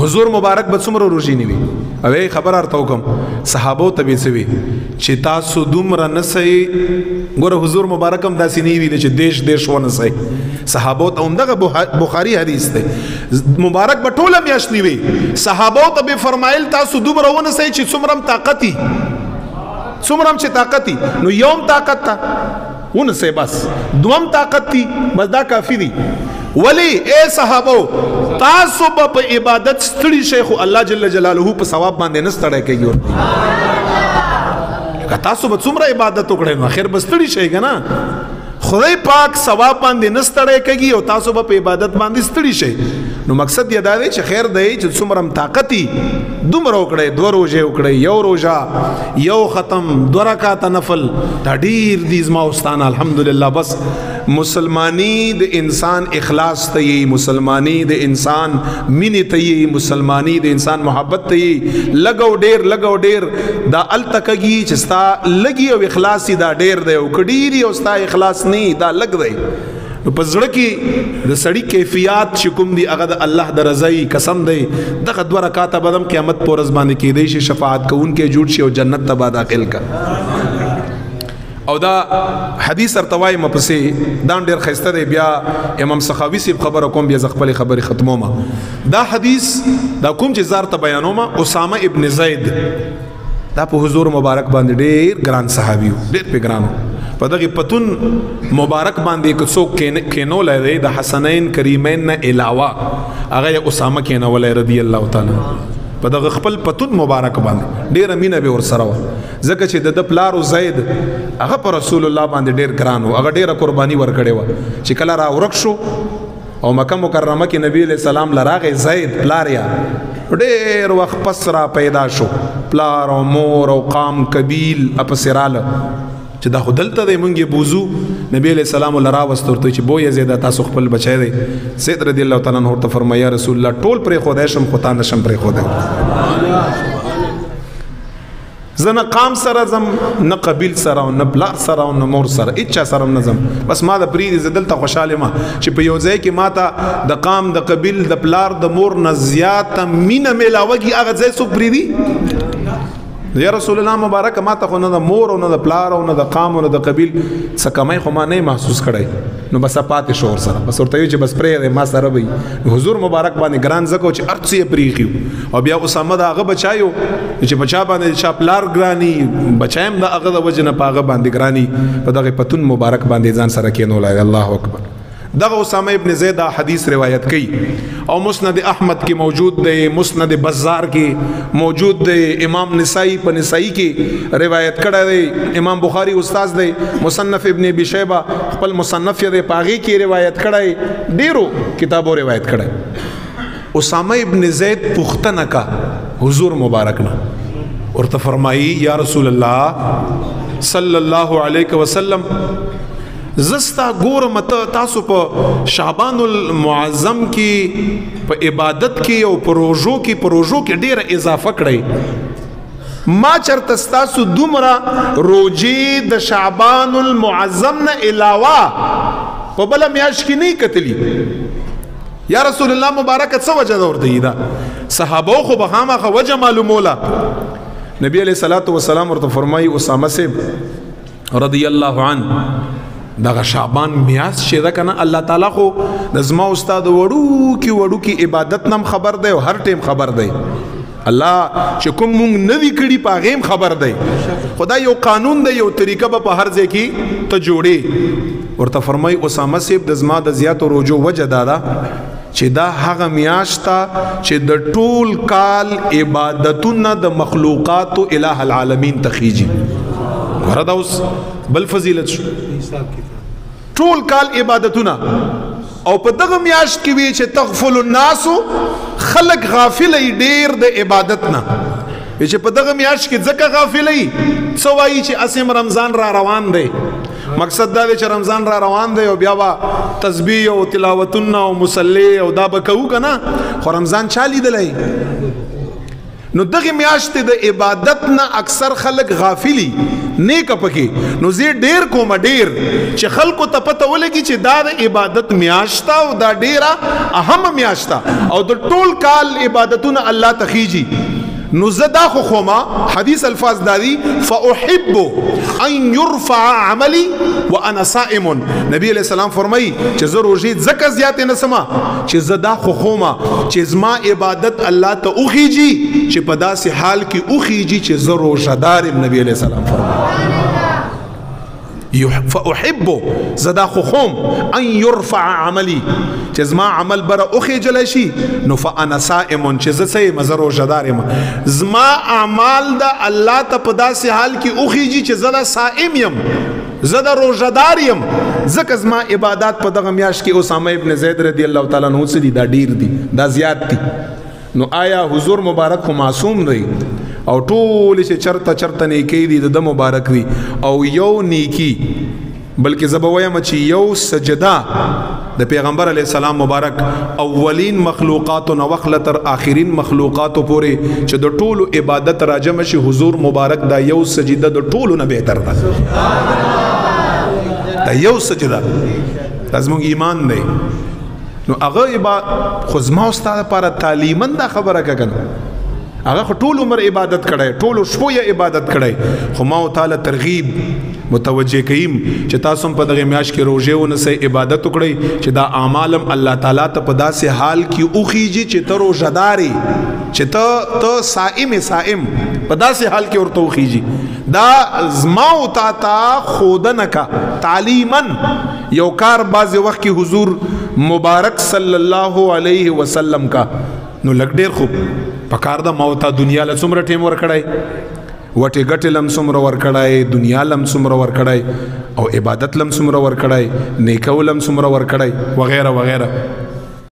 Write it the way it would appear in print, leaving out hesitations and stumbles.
حضور مبارک به څومره روژې نیوي او خبر ارته وکم صحابو ته به څه وي چې تاسو دومره نسئ ګوره حضور مبارک هم داسې نه وي چې دیش ونسئ صحابو ته همدغه بخاري حدیث دی مبارک به ټوله میاشت نیوي صحابو ته به فرمایل تاسو دومره ونسئ چې څومره طاقتي څومره چې طاقتي نو یوم طاقت ته ونسئ بس دوم طاقت تی بس دا کافی دی ولی اے صحابو تاسو په عبادت ستړي شیخ الله جل جلاله په ثواب باندې نه ستړی کوي که تاسو به څومره عبادت وکړئ نو اخر به ستړي شئ کنه خدای پاک ثواب باندې نه ستړی کوي او تاسو به په عبادت باندې ستړي شئ نو مقصد یې دا دی چې خیر دی چې څومره طاقتي دومره وکړئ 2 روژې وکړئ 1 روژه 1 ختم 2 رکعاته نفل دا ډیر دي زما استانه الحمدلله بس مسلمانی د انسان اخلاص ته یي مسلمانی د انسان مینې ته یي مسلمانی د انسان محبت ته یي لګو ډیر دا التکږي چې ستا لګي او اخلاص دا ډیر دی او کډيري او ستا اخلاص نه دا لګ دی نو په زړه کې د سړی کیفیت چې کوم دی هغه د الله د رضای قسم دی دغه 2 رکعاته بدم قیامت پر ورځ باندې کېدی شي شفاعت کوونکې جوړ شي او جنت ته به داخل کا او دا حدیث ارتوای مپسې دا ډېر ښایسته دی بیا امام سخاوي صاحب خبره کوم بیا خپل خبرې ختمومه دا حدیث دا کوم چې زار ته بیانومه اسامه ابن زید دا په حضور مبارک باندې ډېر ګران صحابي ډېر په ګرانو په دغه پتون مبارک باندې کڅو کینو لای د حسنین کریمین نه علاوه هغه اسامه کینو ولای رضی الله تعالی په دغه خپل پتون مبارک باندې ډیر مینه به ور سره و ځکه چې د پلارو زید هغه پر رسول الله باندې ډیر ګران و هغه ډیره قرباني ور کړې و چې کله را ورک شو او مکه مکرمه کې نبی علیہ السلام لراغه زید پلاریا ډیر وخت پس را پیدا شو پلار او مور او قام قبیل اپسراله چې دا خدلته د مونږه بوزو نبی علیہ السلام لرا واستورته چې بو یزید تاسو خپل بچی دی سید رضی الله تعالی عنہ ته فرمایا رسول الله ټول پر خدای شم خدای نشم پر خدای زنه قام سره زم نه قبیل سره نه بلا سره نه مور سره اچا سره نظم بس ما د پری زدلته خوشاله ما چې په یو ځای کې ماته د قام د قبیل د پلار د مور نه زیات مینه ملاوږي هغه ځای سو پری دی یا رسول الله مبارک ما ته نه د مور او نه د پلار او نه د قام او نه د قبیل څه کمای خو ما نه محسوس کړای نو بس پاتې شور سره بس ورته چې بس پرې ما سره وي حضور مبارک باندې ګران زکو چې ارڅي پریخیو او بیا اسامه دا هغه بچایو چې بچا باندې شاپلار ګرانی بچایم دا هغه د وجنه پاغه باندې ګرانی په دغه پتون مبارک باندې ځان سره کینول الله اکبر دغه اسامه ابن زید حدیث روایت کړي او مسند احمد کې موجود دی مسند بزار کې موجود دی امام نسائی په نسائی کې روایت کړه دی امام بخاری استاد دی مصنف ابن ابي شيبه خپل مصنف یې پاغي کې روایت کړه ډیرو کتابو روایت کړه اسامه ابن زید پختنه کا حضور مبارک نه ورته فرمایي یا رسول الله صلی الله علیه وسلم زستا ګورم تاسو په شعبان المعظم کې په عبادت کې او پروژو کې ډیره اضافه کړئ ما چرته تاسو دومره روزي د شعبان المعظم نه علاوه په بل میاش کې نه کتلی یا رسول الله مبارک څه وجه ورته دا صحابه خو به هغه وجه معلوموله نبی علیہ الصلوۃ والسلام ورته فرمایي اسامه سے رضی الله عنه دغه شعبان میاس شه دا کنه الله تعالی خو د زما استاد وړو کی عبادت نم خبر دی او هر ټیم خبر دی الله چې کوم مونږ نوی کړي پاغیم خبر دی خدای یو قانون دی یو طریقه په هر ځای کې ته جوړي ورته فرمای اسامه سیب د زما د زیات روجو وجه دادا چې دا هغه میاشتا چې د ټول کال عبادتونه د مخلوقات الہ العالمین تخیجی وردا اوس بل فضیلت شو ټول کال عبادتونه او په دغه میاشت کې وی چې تغفل الناس خلق غافل ډیر د عبادت نه چې په دغه میاشت کې ځکه غافل څه وایي چې اسیم رمضان را روان دی مقصد دا دی چې رمضان را روان دی او بیا وا تسبیح او تلاوتونه او مصلی او دا بکو کنه خو رمضان چا لیدلای نو دغه میاشت د عبادت نه اکثر خلک غافلی نیک پکې نو زی ډیر کوم ډیر چې خلکو ته پته ولګي چې دا د عبادت میاشت او دا ډیره اهم میاشت او د ټول کال عبادتونه الله تخیجی نو زدا خو خوما حدیث الفاظ دادی فاحب ان يرفع عملي وانا صائم نبی علیہ السلام فرمای چې زه روزې زکه زیات نه سما چې زدا خو خوما چې زما عبادت الله ته اوخیږي چې په داسې حال کې اوخیږي چې زه روزدار نبی علیہ السلام فرمای فاحب زدا خو خوم ان يرفع عملي چې زما عمل بره اوخیجل شي نو فانا صائم چې زه سې مزه روزدار یم زما اعمال د الله ته په داسې حال کې اوخیږي چې زه صائم یم زه د روزدار یم ځکه زما عبادت په دغه میاشت کې اسامه ابن زید رضی الله تعالی عنہ سره دا ډیر دي دا زیات دي نو آیا حضور مبارک خو معصوم دی او ټول چې چرته نیکی دي د مبارک دی او یو نیکی بلکې زبویم چې یو سجده د پیغمبر علیه السلام مبارک اولین مخلوقات نو وخت تر آخرین مخلوقات پورې چې د ټولو عبادت راجم شي حضور مبارک دا یو سجده د ټولو نه بهتر ده دا یو سجده لازم ایمان دی نو هغه خو زما استاد لپاره تعلیمن دا خبره کنه هغه ټول عمر عبادت کړي ټول شپو یې عبادت کړي خو ما تعالی ترغیب متوجه کیم چې تاسو په دغه میاش کې روزه ونسه عبادت وکړي چې دا اعمالم الله تعالی ته په داسې حال کې اوخیږي چې ته روزداري چې ته صائم په داسې حال کې ورته اوخیږي دا زما او تا خودنه کا تعلیمن یو کار بعض وخت کې حضور مبارک صلی الله علیه وسلم کا نو لګ ډیر خوب پکار دا موتا دنیا له څومره ټیم ور کړای وټه ګټه لم څومره ور کړای دنیا لم څومره ور کړای او عبادت لم څومره ور کړای نیکو لم څومره ور کړای وغیرہ وغیرہ